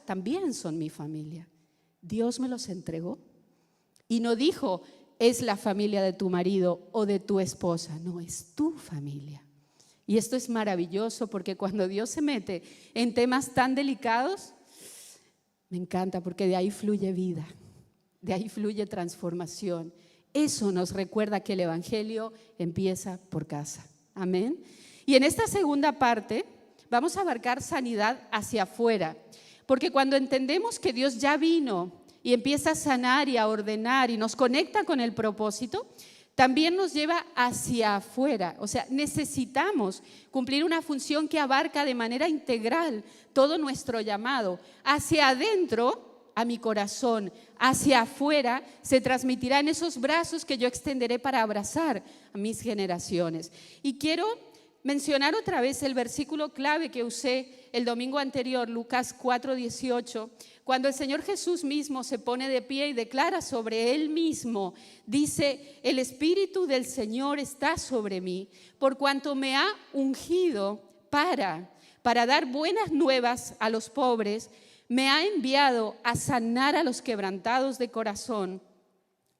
también son mi familia. Dios me los entregó y no dijo, es la familia de tu marido o de tu esposa. No, es tu familia. Y esto es maravilloso porque cuando Dios se mete en temas tan delicados, me encanta porque de ahí fluye vida, de ahí fluye transformación. Eso nos recuerda que el Evangelio empieza por casa. Amén. Y en esta segunda parte vamos a abarcar sanidad hacia afuera, porque cuando entendemos que Dios ya vino y empieza a sanar y a ordenar y nos conecta con el propósito, también nos lleva hacia afuera. O sea, necesitamos cumplir una función que abarca de manera integral todo nuestro llamado. Hacia adentro, a mi corazón, hacia afuera, se transmitirá en esos brazos que yo extenderé para abrazar a mis generaciones. Y quiero mencionar otra vez el versículo clave que usé el domingo anterior, Lucas 4:18, cuando el Señor Jesús mismo se pone de pie y declara sobre Él mismo, dice, el Espíritu del Señor está sobre mí, por cuanto me ha ungido para dar buenas nuevas a los pobres, me ha enviado a sanar a los quebrantados de corazón,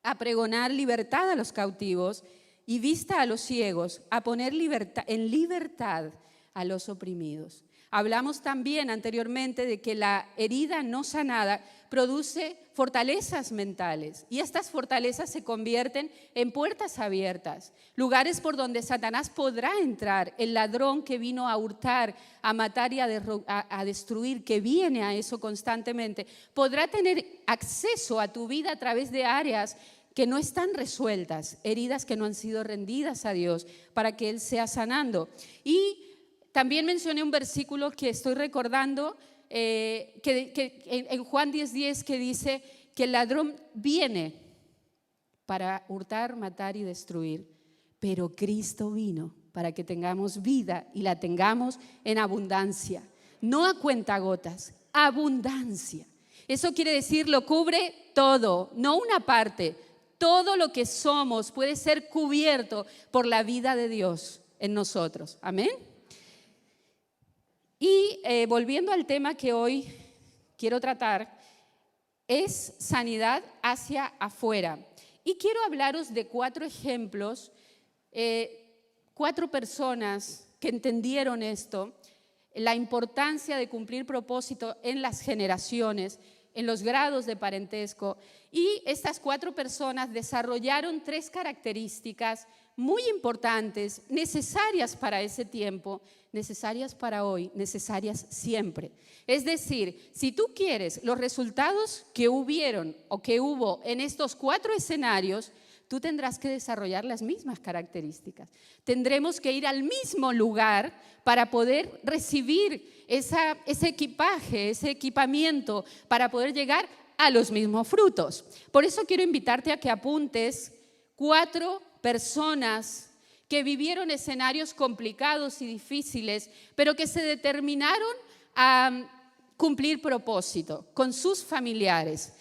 a pregonar libertad a los cautivos y vista a los ciegos, a poner en libertad a los oprimidos. Hablamos también anteriormente de que la herida no sanada produce fortalezas mentales y estas fortalezas se convierten en puertas abiertas, lugares por donde Satanás podrá entrar, el ladrón que vino a hurtar, a matar y a destruir, que viene a eso constantemente, podrá tener acceso a tu vida a través de áreas que no están resueltas, heridas que no han sido rendidas a Dios para que Él sea sanando. Y también mencioné un versículo que estoy recordando, en Juan 10:10, que dice que el ladrón viene para hurtar, matar y destruir, pero Cristo vino para que tengamos vida y la tengamos en abundancia, no a cuentagotas, abundancia. Eso quiere decir, lo cubre todo, no una parte. Todo lo que somos puede ser cubierto por la vida de Dios en nosotros. Amén. Y volviendo al tema que hoy quiero tratar, es sanidad hacia afuera. Y quiero hablaros de 4 ejemplos, 4 personas que entendieron esto, la importancia de cumplir propósito en las generaciones, en los grados de parentesco. Y estas 4 personas desarrollaron 3 características muy importantes, necesarias para ese tiempo, necesarias para hoy, necesarias siempre. Es decir, si tú quieres los resultados que hubieron o que hubo en estos 4 escenarios, tú tendrás que desarrollar las mismas características. Tendremos que ir al mismo lugar para poder recibir ese equipaje, ese equipamiento, para poder llegar a los mismos frutos. Por eso quiero invitarte a que apuntes 4 personas que vivieron escenarios complicados y difíciles, pero que se determinaron a cumplir propósito con sus familiares.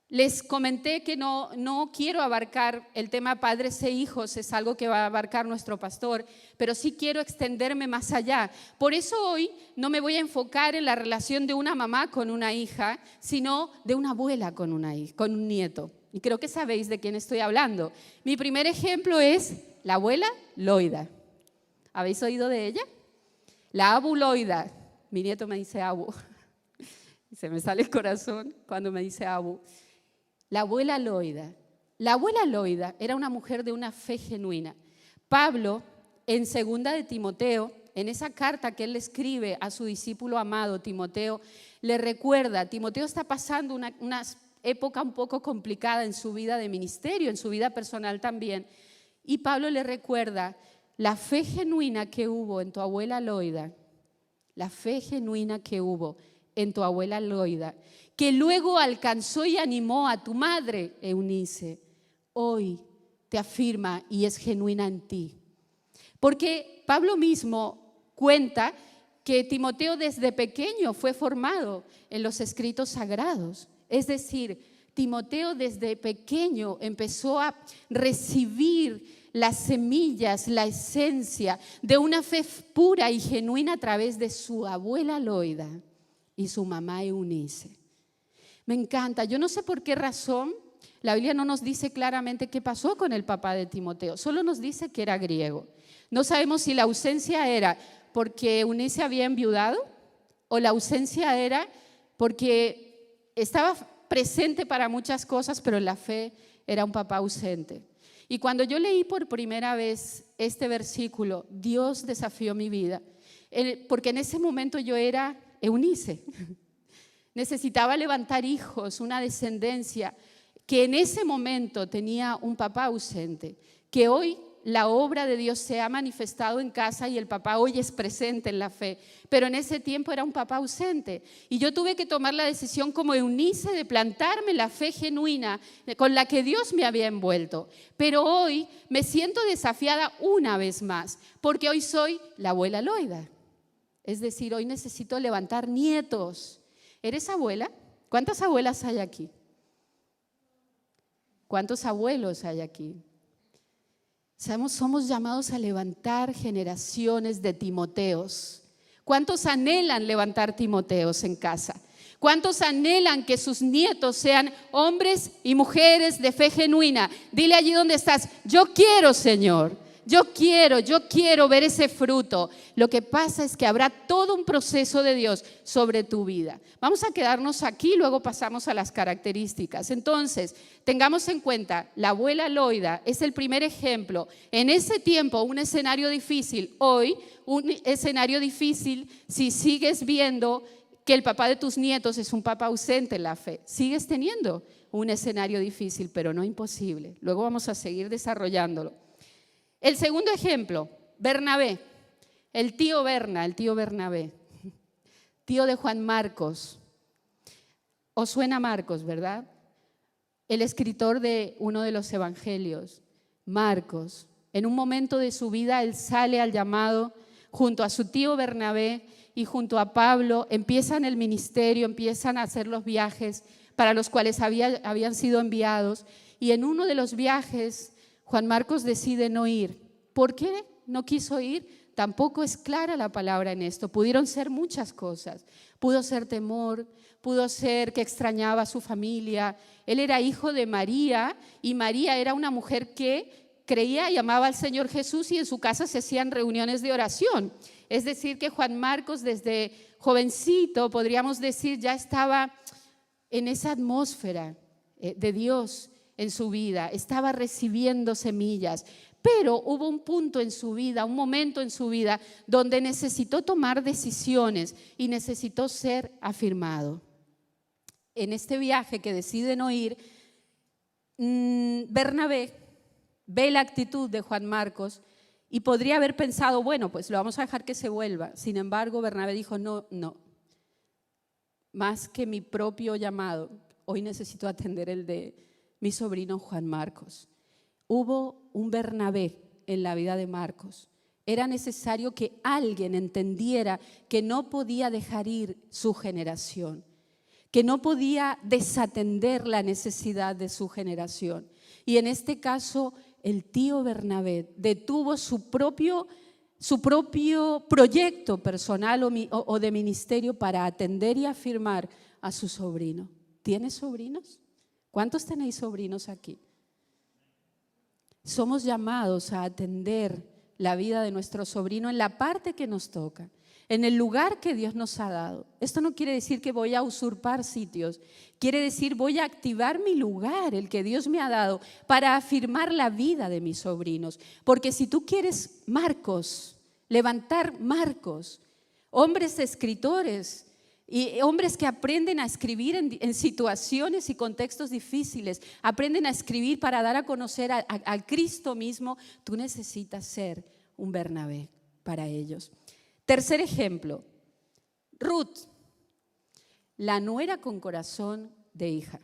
Les comenté que no quiero abarcar el tema padres e hijos, es algo que va a abarcar nuestro pastor, pero sí quiero extenderme más allá. Por eso hoy no me voy a enfocar en la relación de una mamá con una hija, sino de una abuela con un nieto. Y creo que sabéis de quién estoy hablando. Mi primer ejemplo es la abuela Loida. ¿Habéis oído de ella? La Abu Loida. Mi nieto me dice Abu. Se me sale el corazón cuando me dice Abu. La abuela Loida. La abuela Loida era una mujer de una fe genuina. Pablo, en 2 de Timoteo, en esa carta que él le escribe a su discípulo amado Timoteo, le recuerda, Timoteo está pasando una época un poco complicada en su vida de ministerio, en su vida personal también, y Pablo le recuerda la fe genuina que hubo en tu abuela Loida, la fe genuina que hubo en tu abuela Loida, que luego alcanzó y animó a tu madre Eunice, hoy te afirma y es genuina en ti. Porque Pablo mismo cuenta que Timoteo desde pequeño fue formado en los escritos sagrados. Es decir, Timoteo desde pequeño empezó a recibir las semillas, la esencia de una fe pura y genuina a través de su abuela Loida. y su mamá Eunice. Me encanta. Yo no sé por qué razón la Biblia no nos dice claramente qué pasó con el papá de Timoteo, solo nos dice que era griego. No sabemos si la ausencia era porque Eunice había enviudado o la ausencia era porque estaba presente para muchas cosas, pero en la fe era un papá ausente. Y cuando yo leí por primera vez este versículo, Dios desafió mi vida, porque en ese momento yo era Eunice. Necesitaba levantar hijos, una descendencia que en ese momento tenía un papá ausente, que hoy la obra de Dios se ha manifestado en casa y el papá hoy es presente en la fe, pero en ese tiempo era un papá ausente. Y yo tuve que tomar la decisión como Eunice de plantarme la fe genuina con la que Dios me había envuelto. Pero hoy me siento desafiada una vez más, porque hoy soy la abuela Loida. Es decir, hoy necesito levantar nietos. ¿Eres abuela? ¿Cuántas abuelas hay aquí? ¿Cuántos abuelos hay aquí? Somos llamados a levantar generaciones de Timoteos. ¿Cuántos anhelan levantar Timoteos en casa? ¿Cuántos anhelan que sus nietos sean hombres y mujeres de fe genuina? Dile allí donde estás, yo quiero, Señor. Yo quiero ver ese fruto. Lo que pasa es que habrá todo un proceso de Dios sobre tu vida. Vamos a quedarnos aquí, luego pasamos a las características. Entonces, tengamos en cuenta, la abuela Loida es el primer ejemplo. En ese tiempo, un escenario difícil. Hoy, un escenario difícil si sigues viendo que el papá de tus nietos es un papá ausente en la fe. Sigues teniendo un escenario difícil, pero no imposible. Luego vamos a seguir desarrollándolo. El segundo ejemplo, Bernabé, el tío Bernabé, tío de Juan Marcos. ¿Os suena Marcos, verdad? El escritor de uno de los evangelios, Marcos. En un momento de su vida él sale al llamado junto a su tío Bernabé y junto a Pablo, empiezan el ministerio, empiezan a hacer los viajes para los cuales habían sido enviados. Y en uno de los viajes Juan Marcos decide no ir. ¿Por qué no quiso ir? Tampoco es clara la palabra en esto. Pudieron ser muchas cosas. Pudo ser temor, pudo ser que extrañaba a su familia. Él era hijo de María y María era una mujer que creía y amaba al Señor Jesús y en su casa se hacían reuniones de oración. Es decir, que Juan Marcos desde jovencito, podríamos decir, ya estaba en esa atmósfera de Dios en su vida, estaba recibiendo semillas, pero hubo un punto en su vida, un momento en su vida donde necesitó tomar decisiones y necesitó ser afirmado. En este viaje que decide no ir, Bernabé ve la actitud de Juan Marcos y podría haber pensado, bueno, pues lo vamos a dejar que se vuelva. Sin embargo, Bernabé dijo, no, más que mi propio llamado, hoy necesito atender el de mi sobrino Juan Marcos. Hubo un Bernabé en la vida de Marcos. Era necesario que alguien entendiera que no podía dejar ir su generación, que no podía desatender la necesidad de su generación. Y en este caso, el tío Bernabé detuvo su propio proyecto personal o de ministerio para atender y afirmar a su sobrino. ¿Tienes sobrinos? ¿Cuántos tenéis sobrinos aquí? Somos llamados a atender la vida de nuestro sobrino en la parte que nos toca, en el lugar que Dios nos ha dado. Esto no quiere decir que voy a usurpar sitios, quiere decir voy a activar mi lugar, el que Dios me ha dado, para afirmar la vida de mis sobrinos. Porque si tú quieres Marcos, levantar Marcos, hombres escritores, y hombres que aprenden a escribir en situaciones y contextos difíciles, aprenden a escribir para dar a conocer a Cristo mismo, tú necesitas ser un Bernabé para ellos. Tercer ejemplo, Ruth, la nuera con corazón de hija.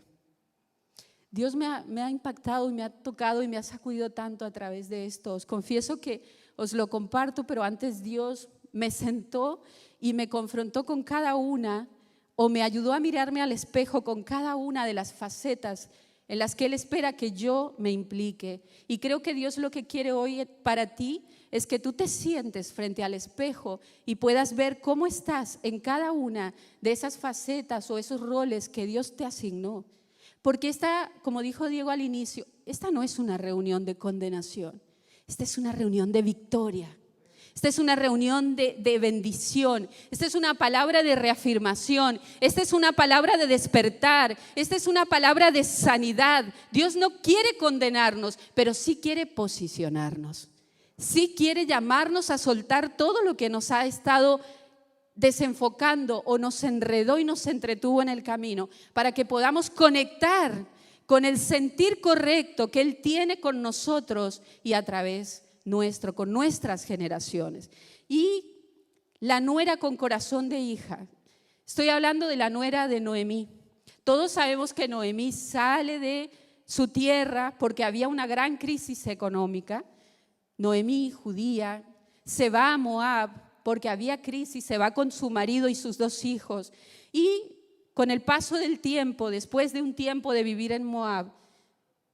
Dios me ha impactado y me ha tocado y me ha sacudido tanto a través de esto. Os confieso que os lo comparto, pero antes Dios me sentó y me confrontó con cada una, o me ayudó a mirarme al espejo con cada una de las facetas en las que Él espera que yo me implique. Y creo que Dios lo que quiere hoy para ti es que tú te sientes frente al espejo y puedas ver cómo estás en cada una de esas facetas o esos roles que Dios te asignó. Porque esta, como dijo Diego al inicio, esta no es una reunión de condenación, esta es una reunión de victoria. Esta es una reunión de bendición, esta es una palabra de reafirmación, esta es una palabra de despertar, esta es una palabra de sanidad. Dios no quiere condenarnos, pero sí quiere posicionarnos. Sí quiere llamarnos a soltar todo lo que nos ha estado desenfocando o nos enredó y nos entretuvo en el camino, para que podamos conectar con el sentir correcto que Él tiene con nosotros y a través con nuestras generaciones. Y la nuera con corazón de hija. Estoy hablando de la nuera de Noemí. Todos sabemos que Noemí sale de su tierra porque había una gran crisis económica. Noemí, judía, se va a Moab porque había crisis, se va con su marido y sus 2 hijos. Y con el paso del tiempo, después de un tiempo de vivir en Moab,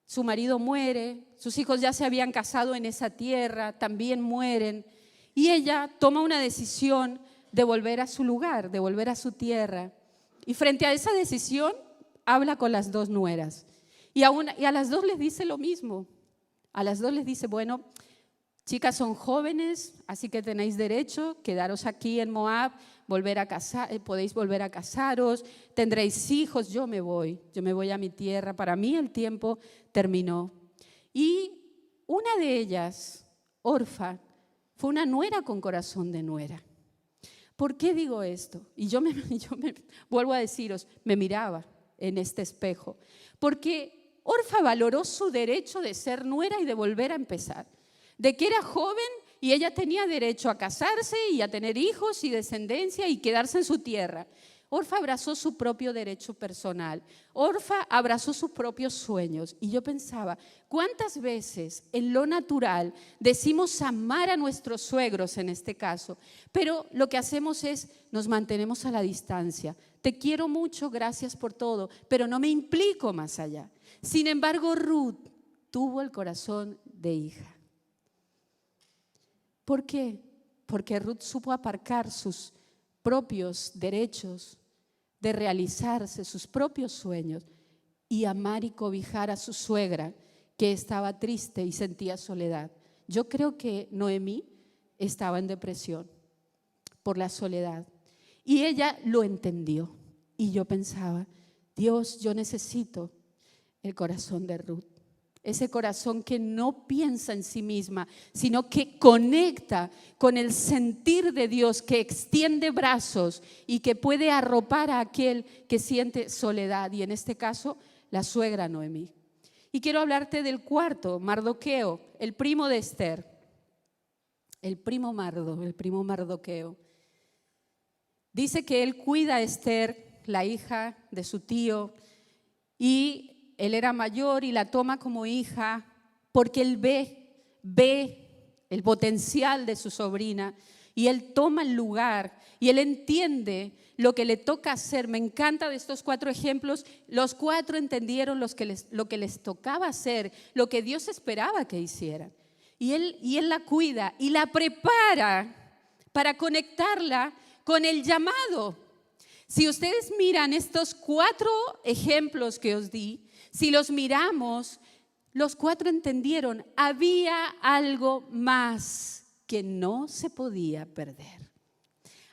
su marido muere, sus hijos ya se habían casado en esa tierra, también mueren. Y ella toma una decisión de volver a su lugar, de volver a su tierra. Y frente a esa decisión, habla con las 2 nueras. Y a las 2 les dice lo mismo. A las 2 les dice, bueno, chicas son jóvenes, así que tenéis derecho, quedaros aquí en Moab, podéis volver a casaros, tendréis hijos, yo me voy a mi tierra, para mí el tiempo terminó. Y una de ellas, Orfa, fue una nuera con corazón de nuera. ¿Por qué digo esto? Y yo me vuelvo a deciros, me miraba en este espejo, porque Orfa valoró su derecho de ser nuera y de volver a empezar, de que era joven y ella tenía derecho a casarse y a tener hijos y descendencia y quedarse en su tierra. Orfa abrazó su propio derecho personal. Orfa abrazó sus propios sueños. Y yo pensaba, ¿cuántas veces en lo natural decimos amar a nuestros suegros en este caso? Pero lo que hacemos es, nos mantenemos a la distancia. Te quiero mucho, gracias por todo, pero no me implico más allá. Sin embargo, Ruth tuvo el corazón de hija. ¿Por qué? Porque Ruth supo aparcar sus propios derechos de realizarse, sus propios sueños, y amar y cobijar a su suegra que estaba triste y sentía soledad. Yo creo que Noemí estaba en depresión por la soledad y ella lo entendió. Y yo pensaba, Dios, yo necesito el corazón de Ruth. Ese corazón que no piensa en sí misma, sino que conecta con el sentir de Dios, que extiende brazos y que puede arropar a aquel que siente soledad. Y en este caso, la suegra Noemí. Y quiero hablarte del cuarto, Mardoqueo, el primo de Esther. El primo Mardoqueo. Dice que él cuida a Esther, la hija de su tío, y él era mayor y la toma como hija porque él ve el potencial de su sobrina y él toma el lugar y él entiende lo que le toca hacer. Me encanta de estos 4 ejemplos, los 4 entendieron lo que les tocaba hacer, lo que Dios esperaba que hicieran. Y él la cuida y la prepara para conectarla con el llamado. Si ustedes miran estos 4 ejemplos que os di, si los miramos, los 4 entendieron, había algo más que no se podía perder.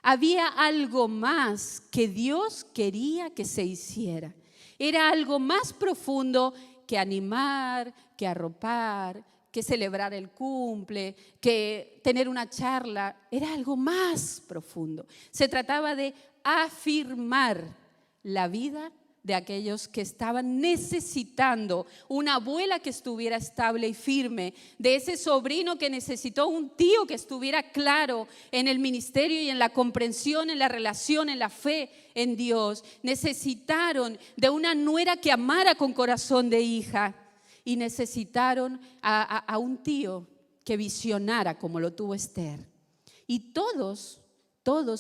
Había algo más que Dios quería que se hiciera. Era algo más profundo que animar, que arropar, que celebrar el cumple, que tener una charla. Era algo más profundo. Se trataba de afirmar la vida de aquellos que estaban necesitando una abuela que estuviera estable y firme, de ese sobrino que necesitó un tío que estuviera claro en el ministerio y en la comprensión, en la relación, en la fe en Dios. Necesitaron de una nuera que amara con corazón de hija y necesitaron a un tío que visionara como lo tuvo Esther. Y todos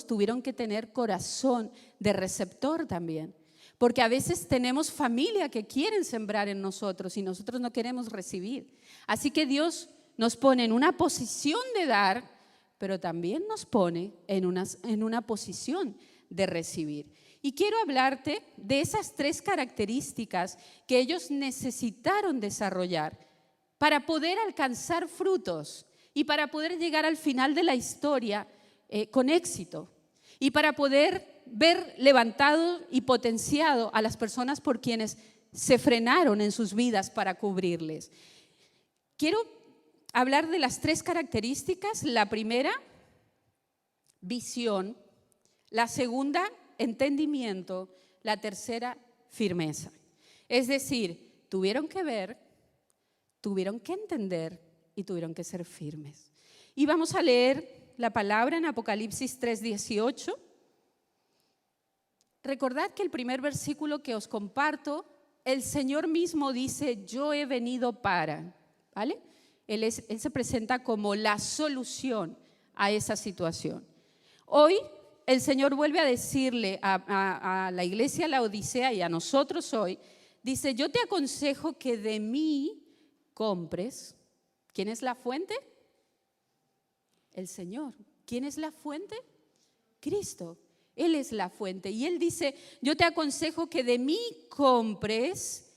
tuvieron que tener corazón de receptor también. Porque a veces tenemos familia que quieren sembrar en nosotros y nosotros no queremos recibir. Así que Dios nos pone en una posición de dar, pero también nos pone en una posición de recibir. Y quiero hablarte de esas 3 características que ellos necesitaron desarrollar para poder alcanzar frutos y para poder llegar al final de la historia con éxito y para poder ver levantado y potenciado a las personas por quienes se frenaron en sus vidas para cubrirles. Quiero hablar de las 3 características. La primera, visión. La segunda, entendimiento. La tercera, firmeza. Es decir, tuvieron que ver, tuvieron que entender y tuvieron que ser firmes. Y vamos a leer la palabra en Apocalipsis 3:18. Recordad que el primer versículo que os comparto, el Señor mismo dice, yo he venido para, ¿vale? Él se presenta como la solución a esa situación. Hoy el Señor vuelve a decirle a la iglesia Laodicea y a nosotros hoy, dice, yo te aconsejo que de mí compres. ¿Quién es la fuente? El Señor. ¿Quién es la fuente? Cristo. Él es la fuente. Y Él dice, yo te aconsejo que de mí compres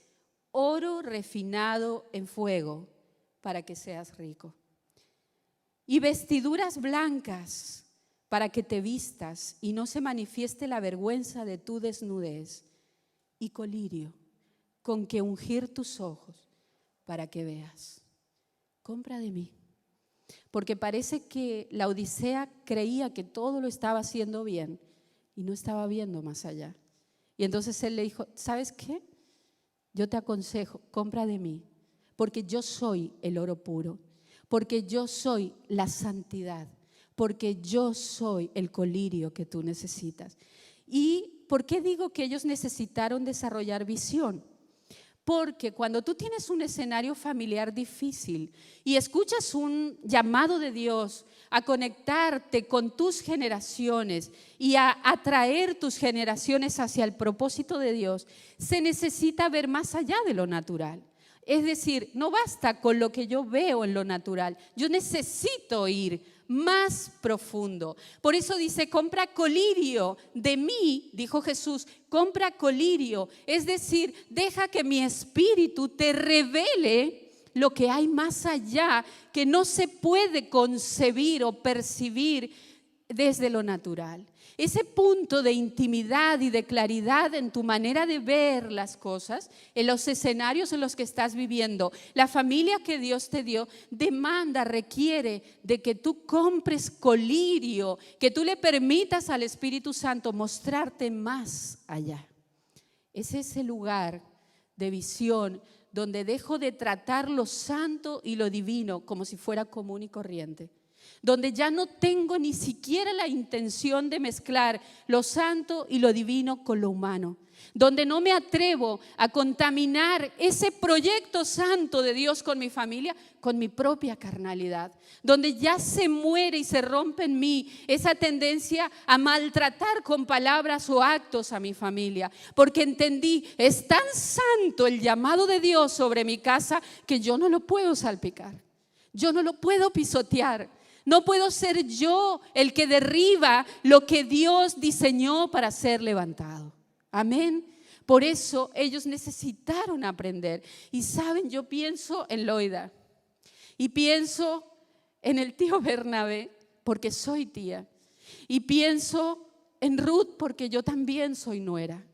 oro refinado en fuego para que seas rico. Y vestiduras blancas para que te vistas y no se manifieste la vergüenza de tu desnudez. Y colirio con que ungir tus ojos para que veas. Compra de mí. Porque parece que la Odisea creía que todo lo estaba haciendo bien y no estaba viendo más allá. Y entonces él le dijo, ¿sabes qué? Yo te aconsejo, compra de mí, porque yo soy el oro puro, porque yo soy la santidad, porque yo soy el colirio que tú necesitas. ¿Y por qué digo que ellos necesitaron desarrollar visión? Porque cuando tú tienes un escenario familiar difícil y escuchas un llamado de Dios a conectarte con tus generaciones y a atraer tus generaciones hacia el propósito de Dios, se necesita ver más allá de lo natural. Es decir, no basta con lo que yo veo en lo natural, yo necesito ir más profundo. Por eso dice, compra colirio de mí, dijo Jesús, compra colirio. Es decir, deja que mi espíritu te revele lo que hay más allá, que no se puede concebir o percibir desde lo natural. Ese punto de intimidad y de claridad en tu manera de ver las cosas, en los escenarios en los que estás viviendo, la familia que Dios te dio, demanda, requiere de que tú compres colirio, que tú le permitas al Espíritu Santo mostrarte más allá. Es ese lugar de visión donde dejo de tratar lo santo y lo divino como si fuera común y corriente, donde ya no tengo ni siquiera la intención de mezclar lo santo y lo divino con lo humano, donde no me atrevo a contaminar ese proyecto santo de Dios con mi familia, con mi propia carnalidad, donde ya se muere y se rompe en mí esa tendencia a maltratar con palabras o actos a mi familia, porque entendí, es tan santo el llamado de Dios sobre mi casa que yo no lo puedo salpicar, yo no lo puedo pisotear. No puedo ser yo el que derriba lo que Dios diseñó para ser levantado. Amén. Por eso ellos necesitaron aprender. Y saben, yo pienso en Loida y pienso en el tío Bernabé, porque soy tía. Y pienso en Ruth, porque yo también soy nuera.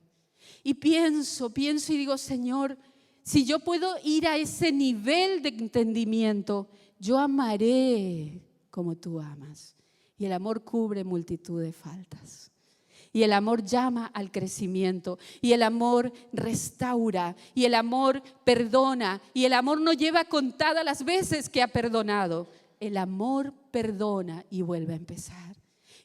Y pienso y digo, Señor, si yo puedo ir a ese nivel de entendimiento, yo amaré como tú amas. Y el amor cubre multitud de faltas. Y el amor llama al crecimiento. Y el amor restaura. Y el amor perdona. Y el amor no lleva contadas las veces que ha perdonado. El amor perdona y vuelve a empezar.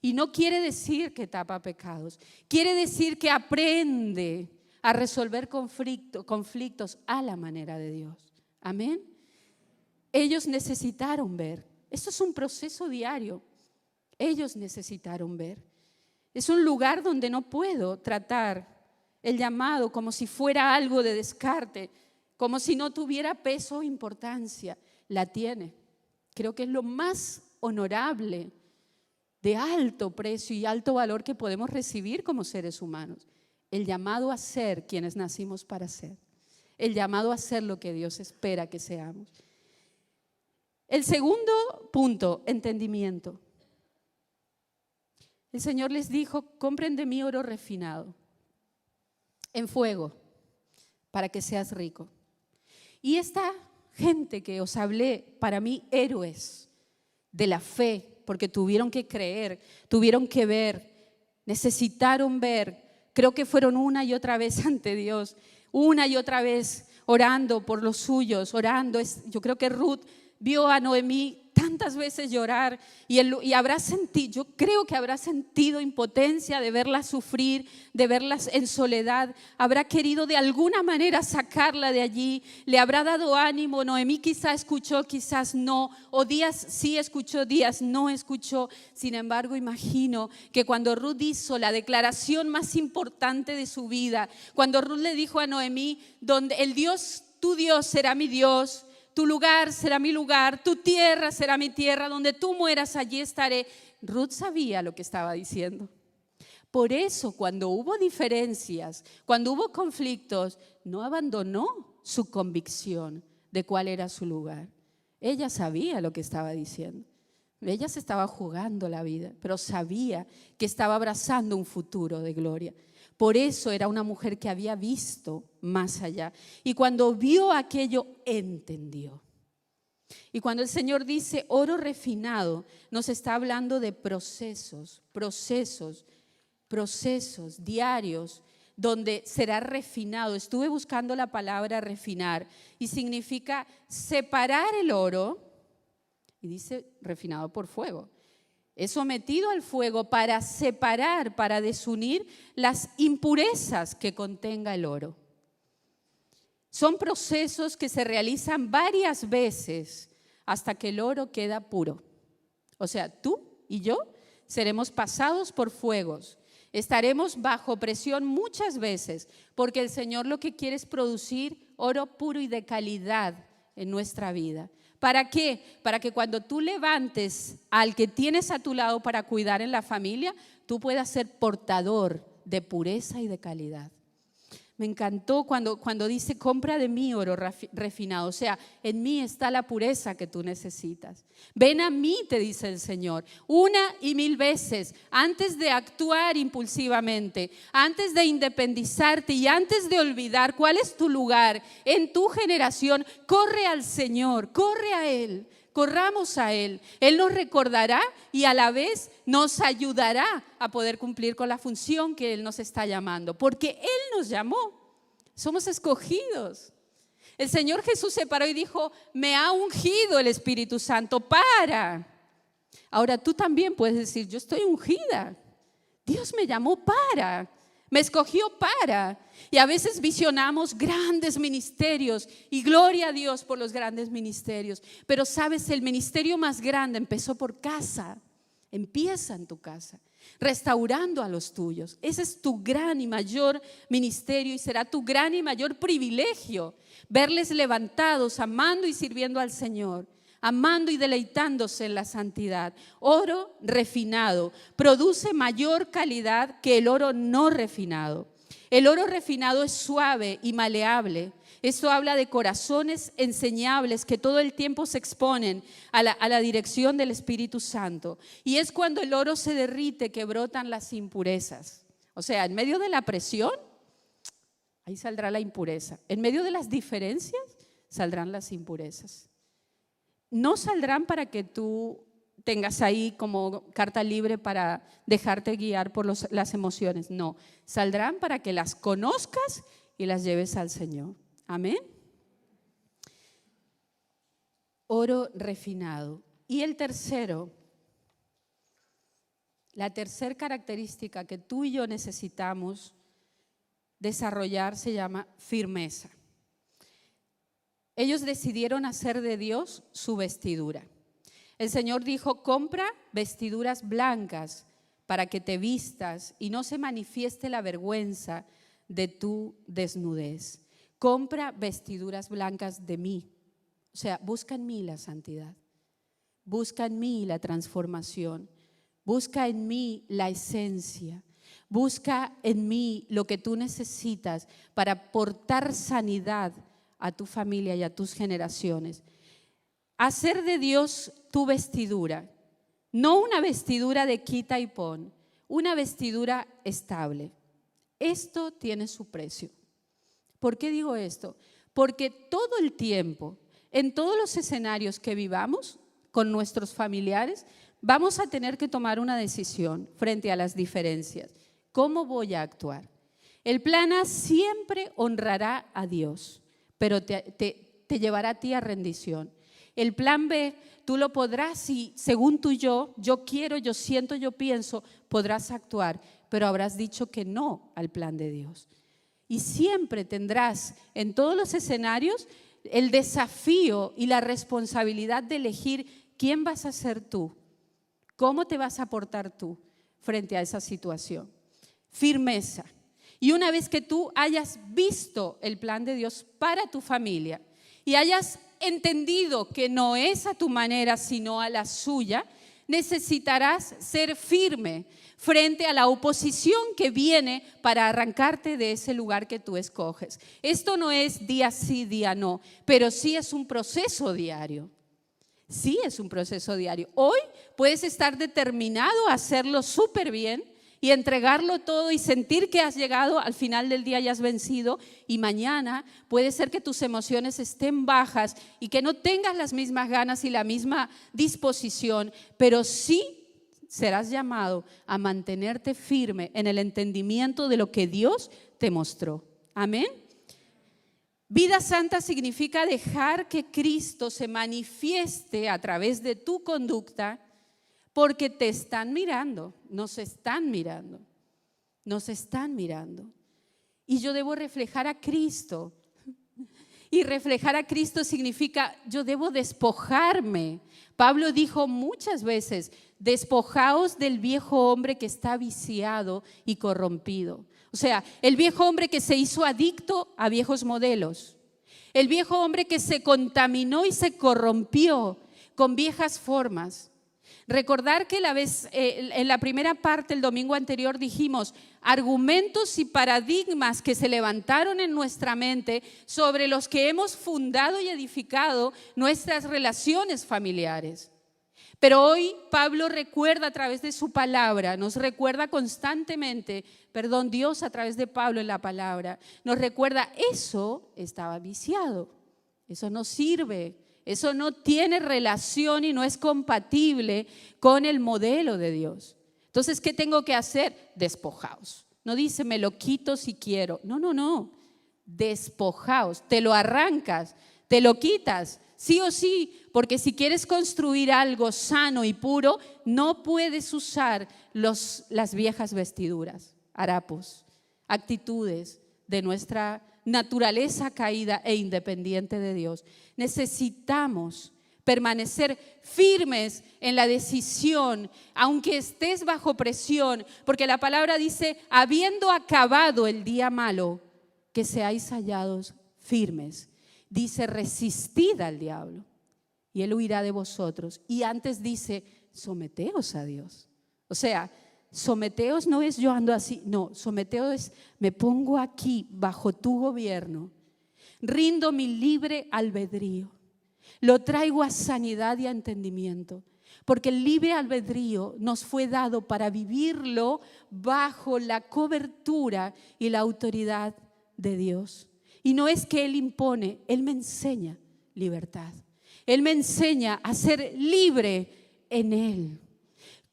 Y no quiere decir que tapa pecados. Quiere decir que aprende a resolver conflictos a la manera de Dios. Amén. Ellos necesitaron ver. Esto es un proceso diario. Ellos necesitaron ver. Es un lugar donde no puedo tratar el llamado como si fuera algo de descarte, como si no tuviera peso o importancia. La tiene. Creo que es lo más honorable, de alto precio y alto valor que podemos recibir como seres humanos. El llamado a ser quienes nacimos para ser. El llamado a ser lo que Dios espera que seamos. El segundo punto, entendimiento. El Señor les dijo: compren de mí oro refinado en fuego para que seas rico. Y esta gente que os hablé, para mí héroes de la fe, porque tuvieron que creer, tuvieron que ver, necesitaron ver. Creo que fueron una y otra vez ante Dios, una y otra vez orando por los suyos, orando. Yo creo que Ruth vio a Noemí tantas veces llorar y habrá sentido, yo creo que habrá sentido impotencia de verla sufrir, de verla en soledad. Habrá querido de alguna manera sacarla de allí, le habrá dado ánimo. Noemí quizás escuchó, quizás no, o Días sí escuchó, Días no escuchó. Sin embargo, imagino que cuando Ruth hizo la declaración más importante de su vida, cuando Ruth le dijo a Noemí: donde el Dios, tu Dios será mi Dios, tu lugar será mi lugar, tu tierra será mi tierra, donde tú mueras allí estaré. Ruth sabía lo que estaba diciendo. Por eso, cuando hubo diferencias, cuando hubo conflictos, no abandonó su convicción de cuál era su lugar. Ella sabía lo que estaba diciendo. Ella se estaba jugando la vida, pero sabía que estaba abrazando un futuro de gloria. Por eso era una mujer que había visto más allá. Y cuando vio aquello, entendió. Y cuando el Señor dice oro refinado, nos está hablando de procesos diarios, donde será refinado. Estuve buscando la palabra refinar y significa separar el oro, y dice refinado por fuego. Es sometido al fuego para separar, para desunir las impurezas que contenga el oro. Son procesos que se realizan varias veces hasta que el oro queda puro. O sea, tú y yo seremos pasados por fuegos. Estaremos bajo presión muchas veces, porque el Señor lo que quiere es producir oro puro y de calidad en nuestra vida. ¿Para qué? Para que cuando tú levantes al que tienes a tu lado para cuidar en la familia, tú puedas ser portador de pureza y de calidad. Me encantó cuando dice compra de mí oro refinado. O sea, en mí está la pureza que tú necesitas. Ven a mí, te dice el Señor, una y mil veces, antes de actuar impulsivamente, antes de independizarte y antes de olvidar cuál es tu lugar en tu generación. Corre al Señor, corre a Él. Corramos a Él. Él nos recordará y a la vez nos ayudará a poder cumplir con la función que Él nos está llamando, porque Él nos llamó. Somos escogidos. El Señor Jesús se paró y dijo: me ha ungido el Espíritu Santo para. Ahora tú también puedes decir: yo estoy ungida. Dios me llamó para. Me escogió para. Y a veces visionamos grandes ministerios y gloria a Dios por los grandes ministerios. Pero sabes, el ministerio más grande empezó por casa. Empieza en tu casa, restaurando a los tuyos. Ese es tu gran y mayor ministerio y será tu gran y mayor privilegio verles levantados, amando y sirviendo al Señor, amando y deleitándose en la santidad. Oro refinado produce mayor calidad que el oro no refinado. El oro refinado es suave y maleable. Esto habla de corazones enseñables que todo el tiempo se exponen a la dirección del Espíritu Santo. Y es cuando el oro se derrite que brotan las impurezas. O sea, en medio de la presión, ahí saldrá la impureza. En medio de las diferencias, saldrán las impurezas. No saldrán para que tú tengas ahí como carta libre para dejarte guiar por las emociones. No, saldrán para que las conozcas y las lleves al Señor. Amén. Oro refinado. Y el tercero, la tercera característica que tú y yo necesitamos desarrollar se llama firmeza. Ellos decidieron hacer de Dios su vestidura. El Señor dijo: compra vestiduras blancas para que te vistas y no se manifieste la vergüenza de tu desnudez. Compra vestiduras blancas de mí. O sea, busca en mí la santidad. Busca en mí la transformación. Busca en mí la esencia. Busca en mí lo que tú necesitas para aportar sanidad a tu familia y a tus generaciones. Hacer de Dios tu vestidura, no una vestidura de quita y pon, una vestidura estable. Esto tiene su precio. ¿Por qué digo esto? Porque todo el tiempo, en todos los escenarios que vivamos con nuestros familiares, vamos a tener que tomar una decisión frente a las diferencias. ¿Cómo voy a actuar? El plan A siempre honrará a Dios, pero te llevará a ti a rendición. El plan B, tú lo podrás y según yo quiero, yo siento, yo pienso, podrás actuar, pero habrás dicho que no al plan de Dios. Y siempre tendrás en todos los escenarios el desafío y la responsabilidad de elegir quién vas a ser tú, cómo te vas a portar tú frente a esa situación. Firmeza. Y una vez que tú hayas visto el plan de Dios para tu familia y hayas entendido que no es a tu manera sino a la suya, necesitarás ser firme frente a la oposición que viene para arrancarte de ese lugar que tú escoges. Esto no es día sí, día no, pero sí es un proceso diario. Sí es un proceso diario. Hoy puedes estar determinado a hacerlo súper bien y entregarlo todo y sentir que has llegado al final del día y has vencido, y mañana puede ser que tus emociones estén bajas y que no tengas las mismas ganas y la misma disposición, pero sí serás llamado a mantenerte firme en el entendimiento de lo que Dios te mostró. Amén. Vida santa significa dejar que Cristo se manifieste a través de tu conducta, porque te están mirando, nos están mirando, nos están mirando. Y yo debo reflejar a Cristo. Y reflejar a Cristo significa, yo debo despojarme. Pablo dijo muchas veces, despojaos del viejo hombre que está viciado y corrompido. O sea, el viejo hombre que se hizo adicto a viejos modelos. El viejo hombre que se contaminó y se corrompió con viejas formas. Recordar que en la primera parte, el domingo anterior, dijimos argumentos y paradigmas que se levantaron en nuestra mente sobre los que hemos fundado y edificado nuestras relaciones familiares. Pero hoy Pablo recuerda a través de su palabra, nos recuerda constantemente, Dios a través de Pablo en la palabra, nos recuerda, eso estaba viciado, eso no sirve. Eso no tiene relación y no es compatible con el modelo de Dios. Entonces, ¿qué tengo que hacer? Despojaos. No dice, me lo quito si quiero. No. Despojaos. Te lo arrancas, te lo quitas, sí o sí. Porque si quieres construir algo sano y puro, no puedes usar las viejas vestiduras, harapos, actitudes de nuestra naturaleza caída e independiente de Dios. Necesitamos permanecer firmes en la decisión, aunque estés bajo presión, porque la palabra dice, habiendo acabado el día malo, que seáis hallados firmes. Dice, resistid al diablo y él huirá de vosotros. Y antes dice, someteos a Dios. O sea, someteos no es yo ando así, no, someteos es me pongo aquí bajo tu gobierno, rindo mi libre albedrío, lo traigo a sanidad y a entendimiento, porque el libre albedrío nos fue dado para vivirlo bajo la cobertura y la autoridad de Dios. Y no es que Él impone, Él me enseña libertad, Él me enseña a ser libre en Él.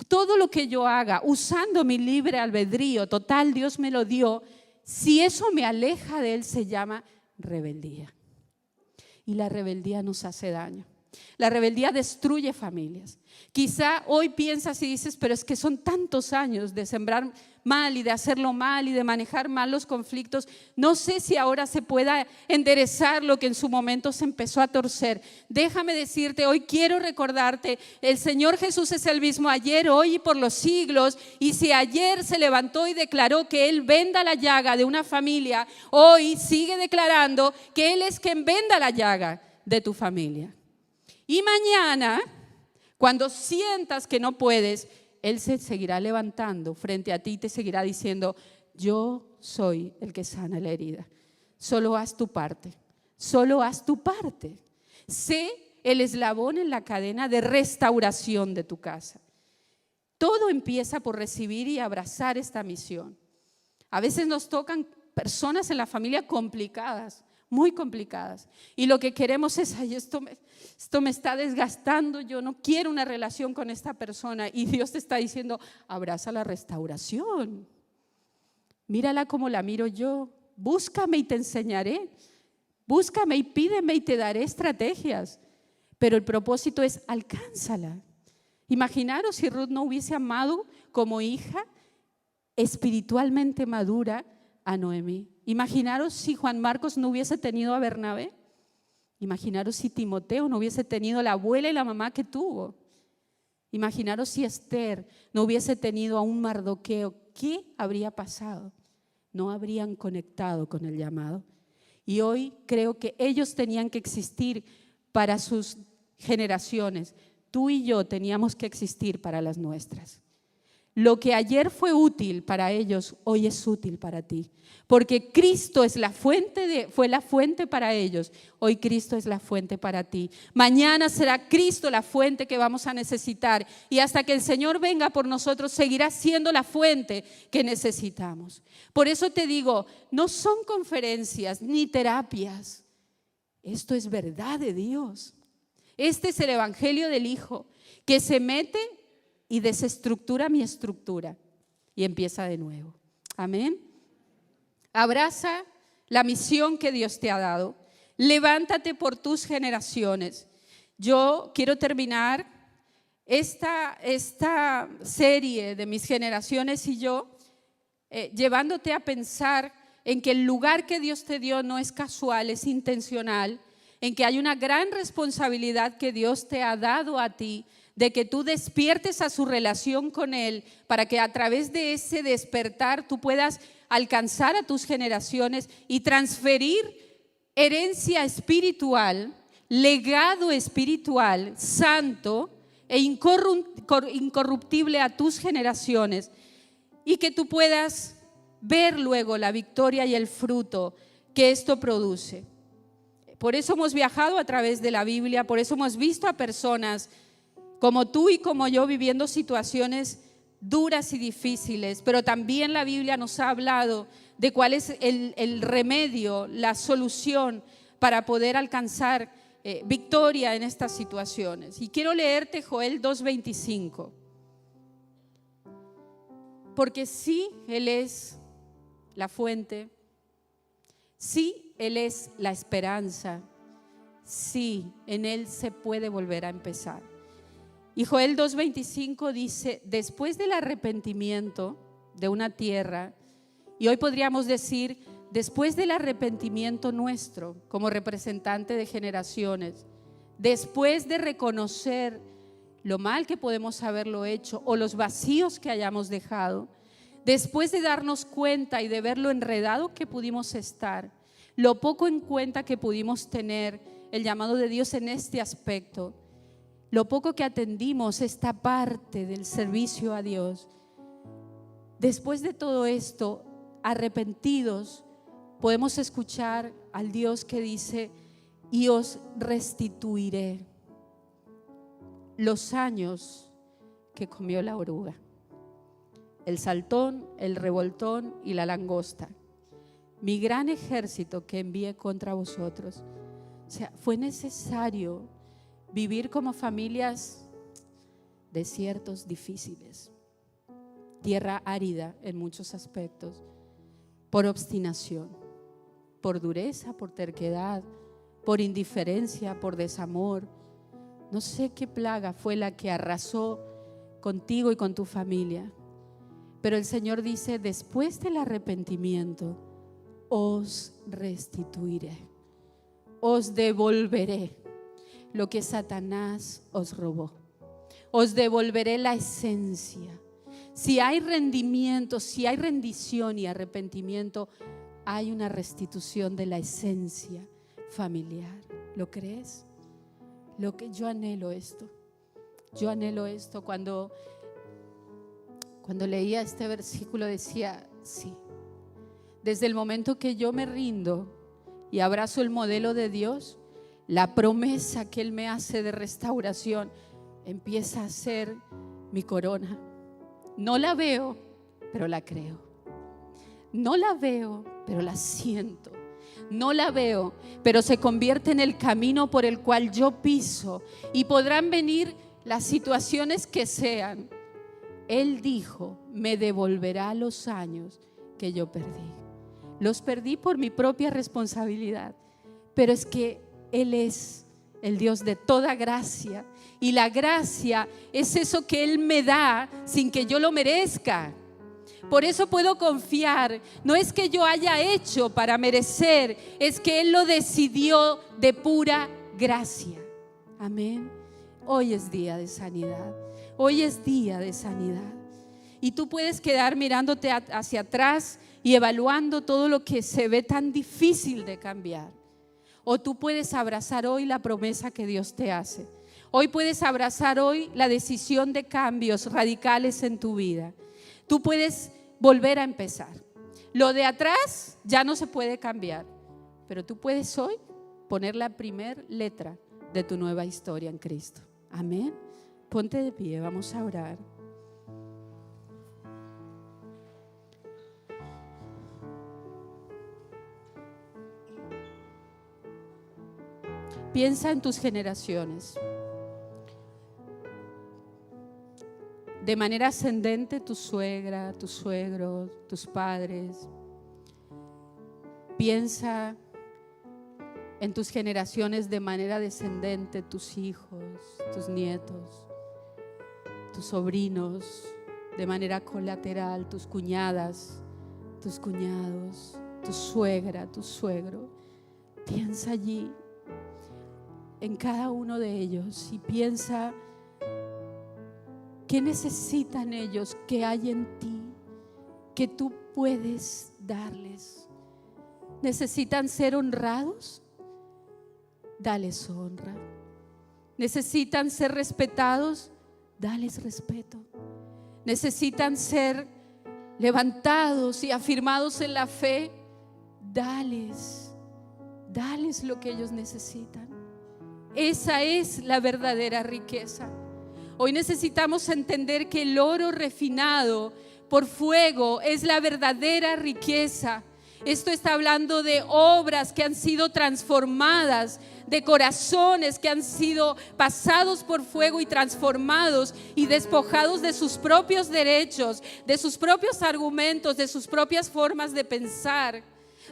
Todo lo que yo haga usando mi libre albedrío, total, Dios me lo dio, si eso me aleja de Él se llama rebeldía. Y la rebeldía nos hace daño. La rebeldía destruye familias. Quizá hoy piensas y dices, pero es que son tantos años de sembrar mal y de hacerlo mal y de manejar mal los conflictos. No sé si ahora se pueda enderezar lo que en su momento se empezó a torcer. Déjame decirte, hoy quiero recordarte, el Señor Jesús es el mismo ayer, hoy y por los siglos. Y si ayer se levantó y declaró que Él venda la llaga de una familia, hoy sigue declarando que Él es quien venda la llaga de tu familia. Y mañana, cuando sientas que no puedes, Él se seguirá levantando frente a ti y te seguirá diciendo, yo soy el que sana la herida. Solo haz tu parte, solo haz tu parte. Sé el eslabón en la cadena de restauración de tu casa. Todo empieza por recibir y abrazar esta misión. A veces nos tocan personas en la familia complicadas, muy complicadas. Y lo que queremos es, ay, esto me está desgastando, yo no quiero una relación con esta persona. Y Dios te está diciendo, abraza la restauración. Mírala como la miro yo. Búscame y te enseñaré. Búscame y pídeme y te daré estrategias. Pero el propósito es, alcánzala. Imaginaros si Ruth no hubiese amado como hija espiritualmente madura a Noemí. Imaginaros si Juan Marcos no hubiese tenido a Bernabé. Imaginaros si Timoteo no hubiese tenido la abuela y la mamá que tuvo. Imaginaros si Esther no hubiese tenido a un Mardoqueo. ¿Qué habría pasado? No habrían conectado con el llamado. Y hoy creo que ellos tenían que existir para sus generaciones. Tú y yo teníamos que existir para las nuestras. Lo que ayer fue útil para ellos, hoy es útil para ti. Porque Cristo es fue la fuente para ellos, hoy Cristo es la fuente para ti. Mañana será Cristo la fuente que vamos a necesitar. Y hasta que el Señor venga por nosotros, seguirá siendo la fuente que necesitamos. Por eso te digo, no son conferencias ni terapias. Esto es verdad de Dios. Este es el Evangelio del Hijo, que se mete y desestructura mi estructura y empieza de nuevo. Amén. Abraza la misión que Dios te ha dado. Levántate por tus generaciones. Yo quiero terminar esta serie de mis generaciones y yo llevándote a pensar en que el lugar que Dios te dio no es casual, es intencional, en que hay una gran responsabilidad que Dios te ha dado a ti, de que tú despiertes a su relación con Él para que a través de ese despertar tú puedas alcanzar a tus generaciones y transferir herencia espiritual, legado espiritual, santo e incorruptible a tus generaciones y que tú puedas ver luego la victoria y el fruto que esto produce. Por eso hemos viajado a través de la Biblia, por eso hemos visto a personas como tú y como yo viviendo situaciones duras y difíciles, pero también la Biblia nos ha hablado de cuál es el remedio, la solución para poder alcanzar victoria en estas situaciones. Y quiero leerte Joel 2:25, porque sí, Él es la fuente, sí, Él es la esperanza, sí, en Él se puede volver a empezar. Y Joel 2:25 dice, después del arrepentimiento de una tierra, y hoy podríamos decir, después del arrepentimiento nuestro como representante de generaciones, después de reconocer lo mal que podemos haberlo hecho o los vacíos que hayamos dejado, después de darnos cuenta y de ver lo enredado que pudimos estar, lo poco en cuenta que pudimos tener el llamado de Dios en este aspecto, lo poco que atendimos esta parte del servicio a Dios. Después de todo esto, arrepentidos, podemos escuchar al Dios que dice, y os restituiré los años que comió la oruga, el saltón, el revoltón y la langosta, mi gran ejército que envié contra vosotros. O sea, fue necesario vivir como familias, desiertos difíciles, tierra árida en muchos aspectos, por obstinación, por dureza, por terquedad, por indiferencia, por desamor, No sé qué plaga fue la que arrasó contigo y con tu familia, pero el Señor dice: después del arrepentimiento os restituiré, os devolveré lo que Satanás os robó, os devolveré la esencia. Si hay rendimiento, si hay rendición y arrepentimiento, hay una restitución de la esencia familiar. ¿Lo crees? Yo anhelo esto. Yo anhelo esto. Cuando leía este versículo decía: sí, desde el momento que yo me rindo y abrazo el modelo de Dios, la promesa que Él me hace de restauración empieza a ser mi corona. No la veo, pero la creo. No la veo, pero la siento. No la veo, pero se convierte en el camino por el cual yo piso, y podrán venir las situaciones que sean. Él dijo: me devolverá los años que yo perdí. Los perdí por mi propia responsabilidad, pero es que Él es el Dios de toda gracia, y la gracia es eso que Él me da sin que yo lo merezca. Por eso puedo confiar. No es que yo haya hecho para merecer, es que Él lo decidió de pura gracia. Amén. Hoy es día de sanidad. Hoy es día de sanidad. Y tú puedes quedar mirándote hacia atrás y evaluando todo lo que se ve tan difícil de cambiar. O tú puedes abrazar hoy la promesa que Dios te hace. Hoy puedes abrazar hoy la decisión de cambios radicales en tu vida. Tú puedes volver a empezar. Lo de atrás ya no se puede cambiar, pero tú puedes hoy poner la primera letra de tu nueva historia en Cristo. Amén. Ponte de pie, vamos a orar. Piensa en tus generaciones. De manera ascendente, tu suegra, tus suegros, tus padres. Piensa en tus generaciones de manera descendente, tus hijos, tus nietos, tus sobrinos, de manera colateral, tus cuñadas, tus cuñados, tu suegra, tu suegro. Piensa allí en cada uno de ellos y piensa: ¿qué necesitan ellos que hay en ti que tú puedes darles? ¿Necesitan ser honrados? Dales honra. ¿Necesitan ser respetados? Dales respeto. ¿Necesitan ser levantados y afirmados en la fe? Dales lo que ellos necesitan. Esa es la verdadera riqueza. Hoy necesitamos entender que el oro refinado por fuego es la verdadera riqueza. Esto está hablando de obras que han sido transformadas, de corazones que han sido pasados por fuego y transformados y despojados de sus propios derechos, de sus propios argumentos, de sus propias formas de pensar,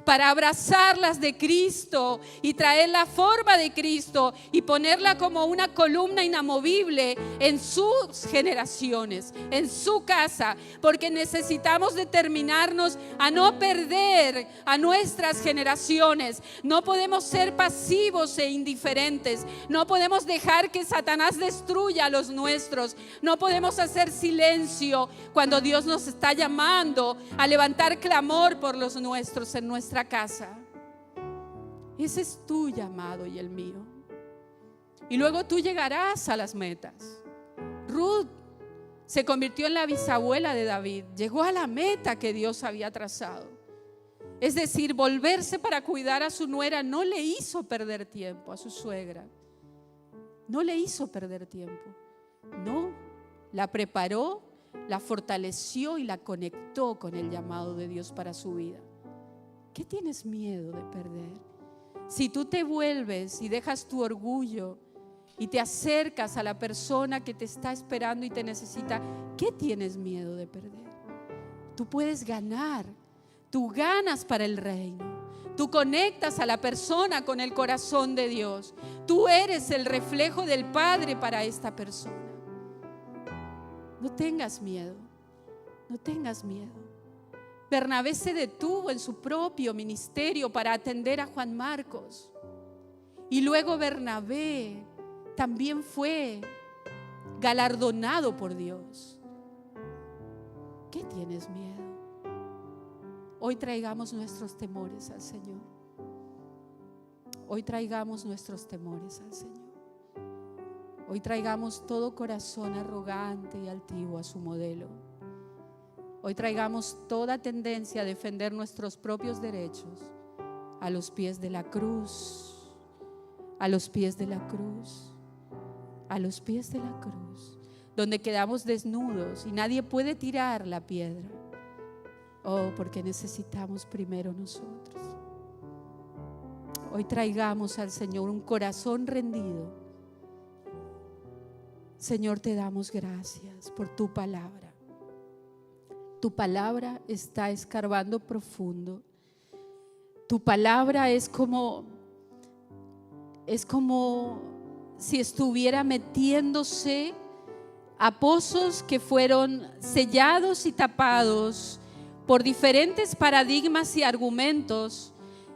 para abrazarlas de Cristo y traer la forma de Cristo y ponerla como una columna inamovible en sus generaciones, en su casa, porque necesitamos determinarnos a no perder a nuestras generaciones. No podemos ser pasivos e indiferentes, no podemos dejar que Satanás destruya a los nuestros, no podemos hacer silencio cuando Dios nos está llamando a levantar clamor por los nuestros en nuestra casa. Ese es tu llamado y el mío. Y luego tú llegarás a las metas. Ruth se convirtió en la bisabuela de David, llegó a la meta que Dios había trazado. Es decir, volverse para cuidar a su nuera no le hizo perder tiempo, a su suegra. No le hizo perder tiempo. No, la preparó, la fortaleció y la conectó con el llamado de Dios para su vida. ¿Qué tienes miedo de perder? Si tú te vuelves y dejas tu orgullo y te acercas a la persona que te está esperando y te necesita, ¿qué tienes miedo de perder? Tú puedes ganar, tú ganas para el reino, Tú conectas a la persona con el corazón de Dios. Tú eres el reflejo del Padre para esta persona. No tengas miedo, no tengas miedo. Bernabé se detuvo en su propio ministerio para atender a Juan Marcos. Y luego Bernabé también fue galardonado por Dios. ¿Qué tienes miedo? Hoy traigamos nuestros temores al Señor. Hoy traigamos nuestros temores al Señor. Hoy traigamos todo corazón arrogante y altivo a su modelo. Hoy traigamos toda tendencia a defender nuestros propios derechos a los pies de la cruz, a los pies de la cruz, a los pies de la cruz, donde quedamos desnudos y nadie puede tirar la piedra. Oh, porque necesitamos primero nosotros. Hoy traigamos al Señor un corazón rendido. Señor, te damos gracias por tu palabra. Tu palabra está escarbando profundo. Tu palabra es como si estuviera metiéndose a pozos que fueron sellados y tapados por diferentes paradigmas y argumentos,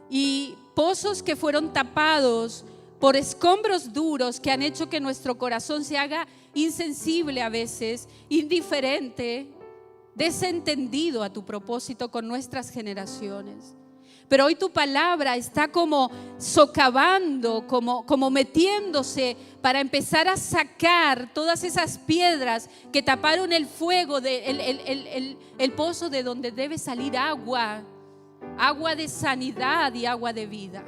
y pozos que fueron tapados por escombros duros que han hecho que nuestro corazón se haga insensible a veces, indiferente, desentendido a tu propósito con nuestras generaciones. Pero hoy tu palabra está como socavando, como metiéndose para empezar a sacar todas esas piedras que taparon el fuego, el pozo de donde debe salir agua de sanidad y agua de vida.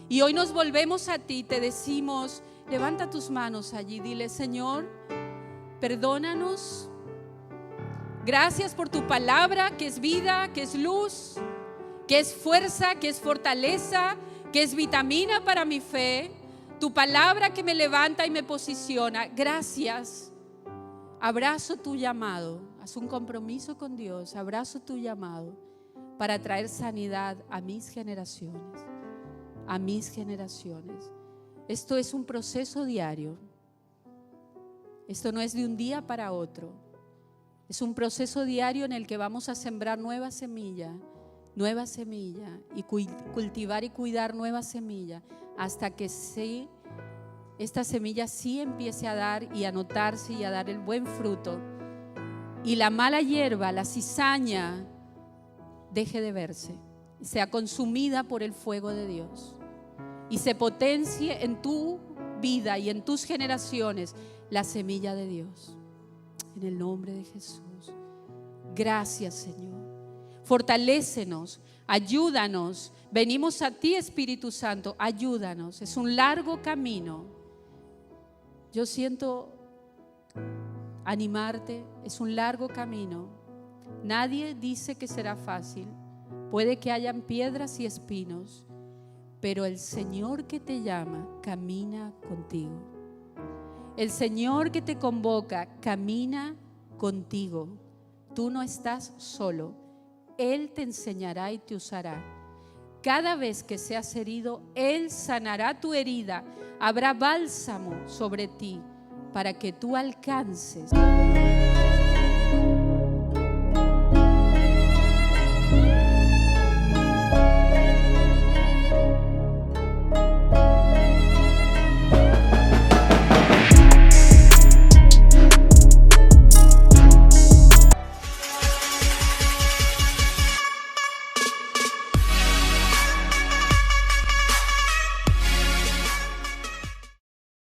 Y hoy nos volvemos a ti, te decimos, levanta tus manos allí, dile: Señor, perdónanos. Gracias por tu palabra, que es vida, que es luz, que es fuerza, que es fortaleza, que es vitamina para mi fe. Tu palabra que me levanta y me posiciona. Gracias. Abrazo tu llamado. Haz un compromiso con Dios. Abrazo tu llamado para traer sanidad a mis generaciones. A mis generaciones. Esto es un proceso diario. Esto no es de un día para otro. Es un proceso diario en el que vamos a sembrar nueva semilla y cultivar y cuidar nueva semilla hasta que esta semilla sí empiece a dar y a notarse y a dar el buen fruto, y la mala hierba, la cizaña, deje de verse, sea consumida por el fuego de Dios y se potencie en tu vida y en tus generaciones la semilla de Dios. En el nombre de Jesús. Gracias, Señor. Fortalécenos, ayúdanos. Venimos a ti, Espíritu Santo, ayúdanos. Es un largo camino. Yo siento animarte, es un largo camino. Nadie dice que será fácil. Puede que hayan piedras y espinos, pero el Señor que te llama camina contigo. El Señor que te convoca camina contigo. Tú no estás solo. Él te enseñará y te usará. Cada vez que seas herido, Él sanará tu herida. Habrá bálsamo sobre ti para que tú alcances.